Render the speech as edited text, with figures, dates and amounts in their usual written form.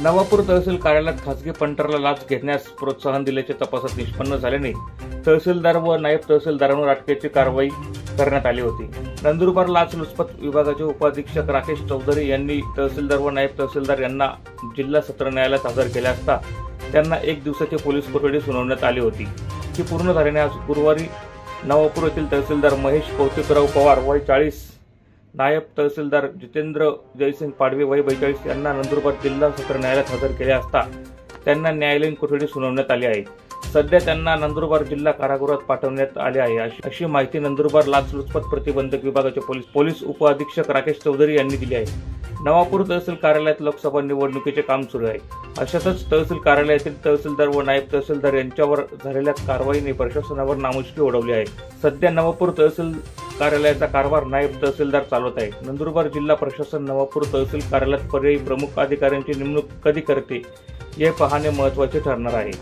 नवापूर तहसील कार्यालयात खासगी पंटरला लाच घेण्यास प्रोत्साहन दिल्याचे तपासात निष्पन्न झाल्याने तहसीलदार व नायब तहसीलदारांवर अटकेची कारवाई करण्यात आली होती। नंदुरबार लाचलुचपत विभागाचे उपाधीक्षक राकेश चौधरी यांनी तहसीलदार व नायब तहसीलदार यांना जिल्हा सत्र न्यायालयात हजर केले असता त्यांना 1 दिवसाची पोलीस कोठडी सुनावण्यात आली होती। ही पूर्ण झाल्याने आज गुरुवारी नवापूर येथील तहसीलदार महेश कौतिकराव पवार वय 40, नायब तहसीलदार जितेंद्र जयसिंग पाडवे वय 42 यांना नंदुरबार जिल्हा सत्र न्यायालयात हजर केले असता त्यांना न्यायालयीन कोठडी सुनावण्यात आली आहे। सध्या त्यांना नंदुरबार जिल्हा कारागृहात पाठवण्यात आले आहे, अशी माहिती नंदुरबार लाचलुचपत प्रतिबंधक विभागाचे पोलीस उपअधीक्षक राकेश चौधरी यांनी दिली आहे। नवापूर तहसील कार्यालयात लोकसभा निवडणुकीचे काम सुरू आहे। अशातच तहसील कार्यालयातील तहसीलदार व नायब तहसीलदार यांच्यावर झालेल्या कारवाईने प्रशासनावर नामुष्की ओढवली आहे। सध्या नवापूर तहसील कार्यालयाचा कारभार नायब तहसीलदार चालवत आहे। नंदुरबार जिल्हा प्रशासन नवापूर तहसील कार्यालयात पर्यायी प्रमुख अधिकाऱ्यांची नेमणूक कधी करते हे पाहणे महत्त्वाचे ठरणार आहे।